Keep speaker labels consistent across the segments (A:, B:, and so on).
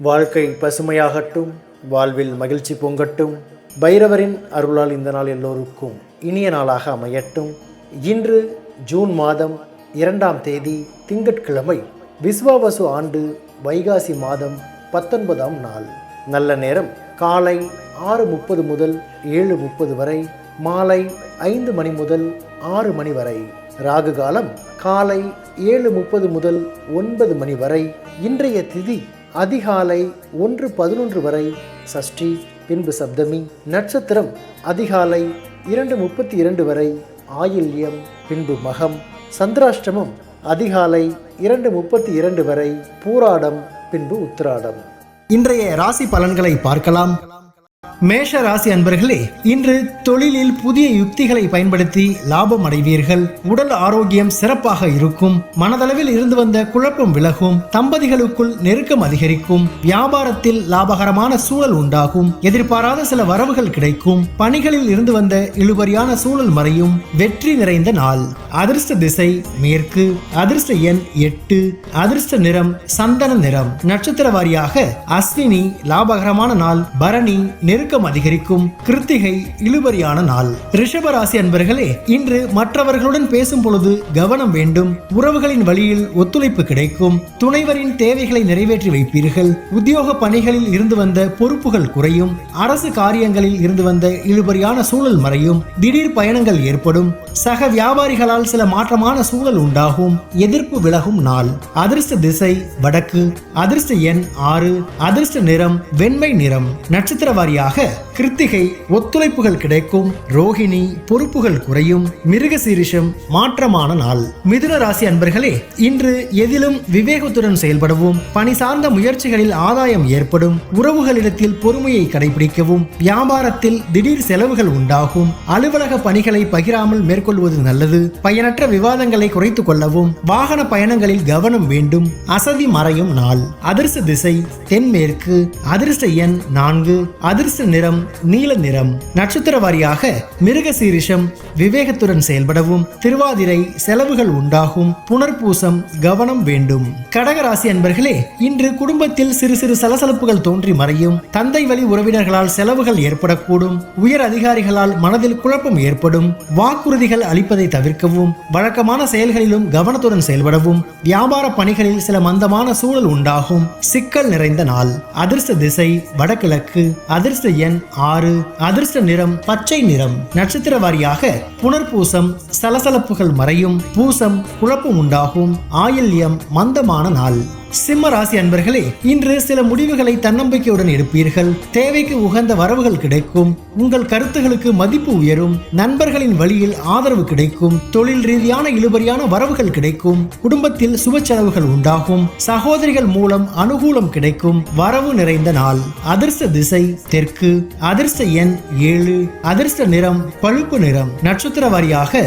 A: வாழ்க்கை பசுமையாகட்டும், வாழ்வில் மகிழ்ச்சி பொங்கட்டும். பைரவரின் அருளால் இந்த நாள் எல்லோருக்கும் இனிய நாளாக அமையட்டும். இன்று ஜூன் மாதம் 2ஆம் தேதி திங்கட்கிழமை, விஸ்வாவசு ஆண்டு வைகாசி மாதம் 19ஆம் நாள். நல்ல நேரம் காலை 6:30 முதல் 7:30 வரை, மாலை 5 மணி முதல் 6 மணி வரை. ராகு காலம் காலை 7:30 முதல் 9 மணி வரை. இன்றைய திதி அதிகாலை 1:11 வரை சஷ்டி, பின்பு சப்தமி. நட்சத்திரம் அதிகாலை 2:32 வரை ஆயில்யம், பின்பு மகம். சந்திராஷ்டமம் அதிகாலை 2:32 வரை பூராடம், பின்பு உத்திராடம். இன்றைய ராசி பலன்களை பார்க்கலாம். மேஷ ராசி அன்பர்களே, இன்று தொழிலில் புதிய யுக்திகளை பயன்படுத்தி லாபம் அடைவீர்கள். உடல் ஆரோக்கியம் சிறப்பாக இருக்கும். மனதளவில் இருந்து வந்த குழப்பம் விலகும். தம்பதிகளுக்குள் நெருக்கம் அதிகரிக்கும். வியாபாரத்தில் லாபகரமான சூழல் உண்டாகும். எதிர்பாராத சில வரவுகள் கிடைக்கும். பணிகளில் இருந்து வந்த இழுபறியான சூழல் மறையும். வெற்றி நிறைந்த நாள். அதிர்ஷ்ட திசை மேற்கு. அதிர்ஷ்ட எண் 8. அதிர்ஷ்ட நிறம் சந்தன நிறம். நட்சத்திர வாரியாக அஸ்வினி லாபகரமான நாள். பரணி நெருக்கம் அதிகரிக்கும். கிருத்திகை இழுபறியான நாள். ரிஷப ராசி அன்பர்களே, இன்று மற்றவர்களுடன் பேசும் பொழுது கவனம் வேண்டும். உறவுகளின் வழியில் ஒத்துழைப்பு கிடைக்கும். துணைவரின் தேவைகளை நிறைவேற்றி வைப்பீர்கள். உத்தியோக பணிகளில் இருந்து வந்த பொறுப்புகள் குறையும். அரசு காரியங்களில் இருந்து வந்த இழுபறியான சூழல் மறையும். திடீர் பயணங்கள் ஏற்படும். சக வியாபாரிகளால் சில மாற்றமான சூழல் உண்டாகும். எதிர்ப்பு விலகும் நாள். அதிர்ஷ்ட திசை வடக்கு. அதிர்ஷ்ட எண் 6. அதிர்ஷ்ட நிறம் வெண்மை நிறம். நட்சத்திர வாரியாக கிருத்திகை ஒத்துழைப்புகள் கிடைக்கும். ரோஹிணி பொறுப்புகள் குறையும். மிருகசீரிஷம் மாற்றமான நாள். மிதுன ராசி அன்பர்களே, இன்று எதிலும் விவேகத்துடன் செயல்படவும். பணி சார்ந்த முயற்சிகளில் ஆதாயம் ஏற்படும். உறவுகளிடத்தில் பொறுமையை கடைபிடிக்கவும். வியாபாரத்தில் திடீர் செலவுகள் உண்டாகும். அலுவலக பணிகளை பகிராமல் மேற்கொள்வது நல்லது. பயனற்ற விவாதங்களை குறைத்துக் கொள்ளவும். வாகன பயணங்களில் கவனம் வேண்டும். அசதி மறையும் நாள். அதிர்ஷ்ட திசை தென்மேற்கு. அதிர்ஷ்ட எண் 4. அதிர்ஷ்ட நிறம் நீல நிறம். நட்சத்திர வாரியாக மிருகசீரிஷம் விவேகத்துடன் செயல்படவும். திருவாதிரை செலவுகள் உண்டாகும். புனர்பூசம் கவனம் வேண்டும். கடகராசி அன்பர்களே, இன்று குடும்பத்தில் சிறு சிறு சலசலப்புகள் தோன்றி மறையும். தந்தை வழி உறவினர்களால் செலவுகள் ஏற்படக்கூடும். உயர் அதிகாரிகளால் மனதில் குழப்பம் ஏற்படும். வாக்குறுதிகள் அளிப்பதை தவிர்க்கவும். வழக்கமான செயல்களிலும் கவனத்துடன் செயல்படவும். வியாபார பணிகளில் சில மந்தமான சூழல் உண்டாகும். சிக்கல் நிறைந்த நாள். அதிர்ஷ்ட திசை வடகிழக்கு. அதிர்ஷ்ட எண் 6. அதிர்ஷ்ட நிறம் பச்சை நிறம். நட்சத்திர வாரியாக புனர்பூசம் சலசலப்புகள் மறையும். பூசம் குழப்பம் உண்டாகும். ஆயில்யம் மந்தமான நாள். சிம்ம ராசி அன்பர்களே, இன்று சில முடிவுகளை தன்னம்பிக்கையுடன் எடுப்பீர்கள். தேவைக்கு உகந்த வரவுகள் கிடைக்கும். உங்கள் கருத்துகளுக்கு மதிப்பு உயரும். நண்பர்களின் வழியில் ஆதரவு கிடைக்கும். தொழில் ரீதியான இழுபறியான வரவுகள் கிடைக்கும். குடும்பத்தில் சுப செலவுகள் உண்டாகும். சகோதரிகள் மூலம் அனுகூலம் கிடைக்கும். வரவு நிறைந்த நாள். அதிர்ஷ்ட திசை தெற்கு. அதிர்ஷ்ட எண் 7. அதிர்ஷ்ட நிறம் பழுப்பு நிறம். நட்சத்திர வாரியாக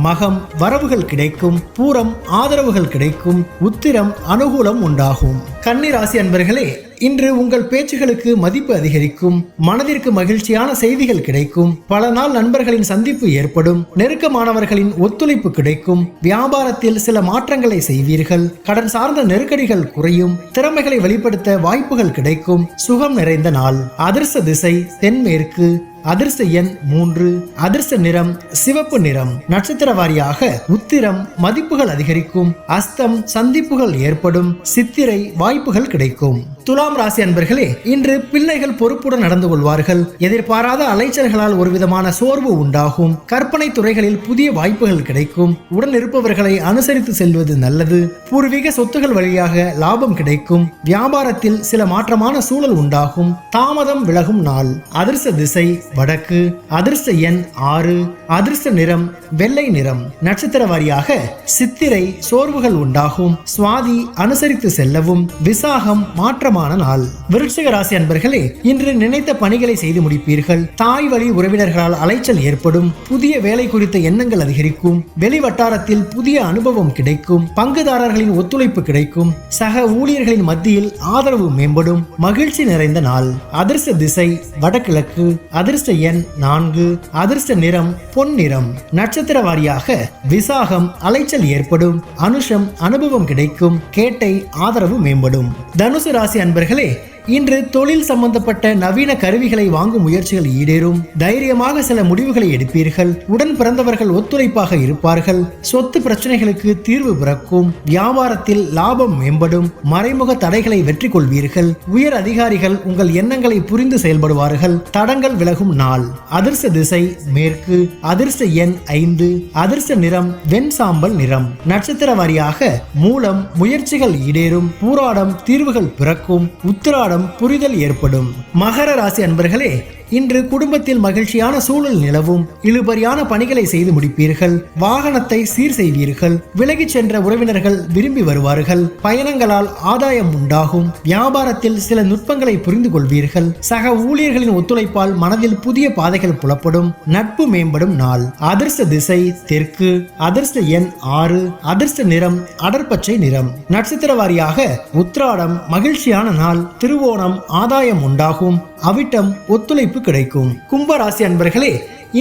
A: மகம் வரவுகள் கிடைக்கும். பூரம் ஆதரவுகள் கிடைக்கும். உத்திரம் அனுகூலம் உண்டாகும். கன்னி ராசி அன்பர்களே, இன்று உங்கள் பேச்சுகளுக்கு மதிப்பு அதிகரிக்கும். மனதிற்கு மகிழ்ச்சியான செய்திகள் கிடைக்கும். பல நாள் நண்பர்களின் சந்திப்பு ஏற்படும். நெருக்கமானவர்களின் ஒத்துழைப்பு கிடைக்கும். வியாபாரத்தில் சில மாற்றங்களை செய்வீர்கள். கடன் சார்ந்த நெருக்கடிகள் குறையும். திறமைகளை வெளிப்படுத்த வாய்ப்புகள் கிடைக்கும். சுகம் நிறைந்த நாள். அதிர்ஷ்ட திசை தென்மேற்கு. அதிர்ஷ்ட எண் 3. அதிர்ஷ்ட நிறம் சிவப்பு நிறம். நட்சத்திர வாரியாக உத்திரம் மதிப்புகள் அதிகரிக்கும். அஸ்தம் சந்திப்புகள் ஏற்படும். சித்திரை வாய்ப்புகள் கிடைக்கும். துலாம் ராசி அன்பர்களே, இன்று பிள்ளைகள் பொறுப்புடன் நடந்து கொள்வார்கள். எதிர்பாராத அலைச்சல்களால் ஒரு விதமான சோர்வு உண்டாகும். கற்பனை துறைகளில் புதிய வாய்ப்புகள் கிடைக்கும். உடன் இருப்பவர்களை அனுசரித்து செல்வது நல்லது. பூர்வீக சொத்துகள் வழியாக லாபம் கிடைக்கும். வியாபாரத்தில் சில மாற்றமான சூழல் உண்டாகும். தாமதம் விலகும் நாள். அதிர்ஷ்ட திசை வடக்கு. அதிர்ஷ்ட எண் 6. அதிர்ஷ்ட நிறம் வெள்ளை நிறம். நட்சத்திர வாரியாக சித்திரை சோர்வுகள் உண்டாகும். சுவாதி அனுசரித்து செல்லவும். விசாகம் மாற்றமான நாள். விருச்சிக ராசி அன்பர்களே, இன்று நினைத்த பணிகளை செய்து முடிப்பீர்கள். தாய் வழி உறவினர்களால் அலைச்சல் ஏற்படும். புதிய வேலை குறித்த எண்ணங்கள் அதிகரிக்கும். வெளி வட்டாரத்தில் புதிய அனுபவம் கிடைக்கும். பங்குதாரர்களின் ஒத்துழைப்பு கிடைக்கும். சக ஊழியர்களின் மத்தியில் ஆதரவு மேம்படும். மகிழ்ச்சி நிறைந்த நாள். அதிர்ஷ்ட திசை வடகிழக்கு. அதிர்ஷ்ட எண் 4. அதிர்ஷ்ட நிறம் பொன்னிறம். நட்சத்திர வாரியாக விசாகம் அலைச்சல் ஏற்படும். அனுஷம் அனுபவம் கிடைக்கும். கேட்டை ஆதரவு மேம்படும். தனுசு ராசி அன்பர்களே, இன்று தொழில் சம்பந்தப்பட்ட நவீன கருவிகளை வாங்கும் முயற்சிகள் ஈடேறும். தைரியமாக சில முடிவுகளை எடுப்பீர்கள். உடன் பிறந்தவர்கள் ஒத்துழைப்பாக இருப்பார்கள். சொத்து பிரச்சனைகளுக்கு தீர்வு பிறக்கும். வியாபாரத்தில் லாபம் மேம்படும். மறைமுக தடைகளை வெற்றி கொள்வீர்கள். உயர் அதிகாரிகள் உங்கள் எண்ணங்களை புரிந்து செயல்படுவார்கள். தடங்கள் விலகும் நாள். அதிர்ஷ்ட திசை மேற்கு. அதிர்ஷ்ட எண் 5. அதிர்ஷ்ட நிறம் வெண் சாம்பல் நிறம். நட்சத்திர வாரியாக மூலம் முயற்சிகள் ஈடேறும். பூராடம் தீர்வுகள் பிறக்கும். உத்திராடம் புரிதல் ஏற்படும். மகர ராசி அன்பர்களே, இன்று குடும்பத்தில் மகிழ்ச்சியான சூழல் நிலவும். இழுபறியான பணிகளை செய்து முடிப்பீர்கள். வாகனத்தை சீர் செய்வீர்கள். விலகிச் சென்ற உறவினர்கள் விரும்பி வருவார்கள். பயணங்களால் ஆதாயம் உண்டாகும். வியாபாரத்தில் சில நுட்பங்களை புரிந்து கொள்வீர்கள். சக ஊழியர்களின் ஒத்துழைப்பால் மனதில் புதிய பாதைகள் புலப்படும். நட்பு மேம்படும் நாள். அதிர்ஷ்ட திசை தெற்கு. அதிர்ஷ்ட எண் 6. அதிர்ஷ்ட நிறம் அடர்பச்சை நிறம். நட்சத்திர வாரியாக உத்திராடம் மகிழ்ச்சியான நாள். திருவோணம் ஆதாயம் உண்டாகும். அவிட்டம் ஒத்துழைப்பு கிடைக்கும். கும்ப ராசி அன்பர்களே,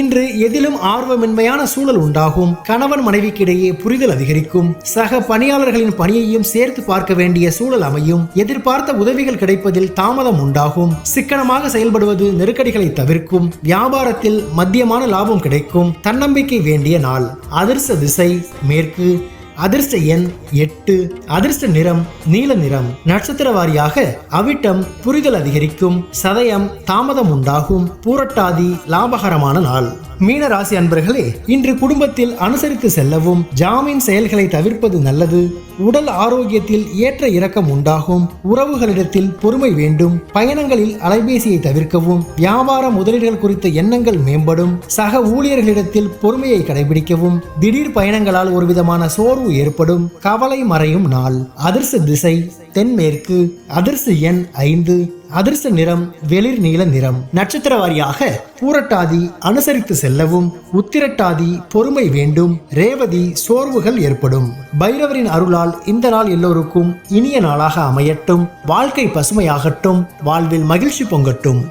A: இன்று எதிலும் ஆர்வமின்மையான சூழல் உண்டாகும். கணவன் மனைவிக்கிடையே புரிதல் அதிகரிக்கும். சக பணியாளர்களின் பணியையும் சேர்த்து பார்க்க வேண்டிய சூழல் அமையும். எதிர்பார்த்த உதவிகள் கிடைப்பதில் தாமதம் உண்டாகும். சிக்கனமாக செயல்படுவது நெருக்கடிகளை தவிர்க்கும். வியாபாரத்தில் மத்தியமான லாபம் கிடைக்கும். தன்னம்பிக்கை வேண்டிய நாள். அதிர்ஷ்ட திசை மேற்கு. அதிர்ஷ்ட எண் 8. அதிர்ஷ்ட நிறம் நீல நிறம். நட்சத்திர வாரியாக அவிட்டம் புரிதல் அதிகரிக்கும். சதயம் தாமதம் உண்டாகும். பூரட்டாதி லாபகரமான நாள். மீன ராசி அன்பர்களே, இன்று குடும்பத்தில் அனுசரித்து செல்லவும். ஜாமீன் செயல்களை தவிர்ப்பது நல்லது. உடல் ஆரோக்கியத்தில் ஏற்ற இறக்கம் உண்டாகும். உறவுகளிடத்தில் பொறுமை வேண்டும். பயணங்களில் அலைபேசியை தவிர்க்கவும். வியாபார முதலீடுகள் குறித்த எண்ணங்கள் மேம்படும். சக ஊழியர்களிடத்தில் பொறுமையை கடைபிடிக்கவும். திடீர் பயணங்களால் ஒரு விதமான சோர்வு ஏற்படும். கவலை மறையும் நாள். அதிர்ஷ்ட திசை தென்மேற்கு. அதிர்ஷ்ட எண் 5. அதிர்ஷ்ட நிறம் வெளிர் நீல நிறம். நட்சத்திர வாரியாக பூரட்டாதி அனுசரித்து செல்லவும். உத்திரட்டாதி பொறுமை வேண்டும். ரேவதி சோர்வுகள் ஏற்படும். பைரவரின் அருளால் இந்த நாள் எல்லோருக்கும் இனிய நாளாக அமையட்டும். வாழ்க்கை பசுமையாகட்டும். வாழ்வில் மகிழ்ச்சி பொங்கட்டும்.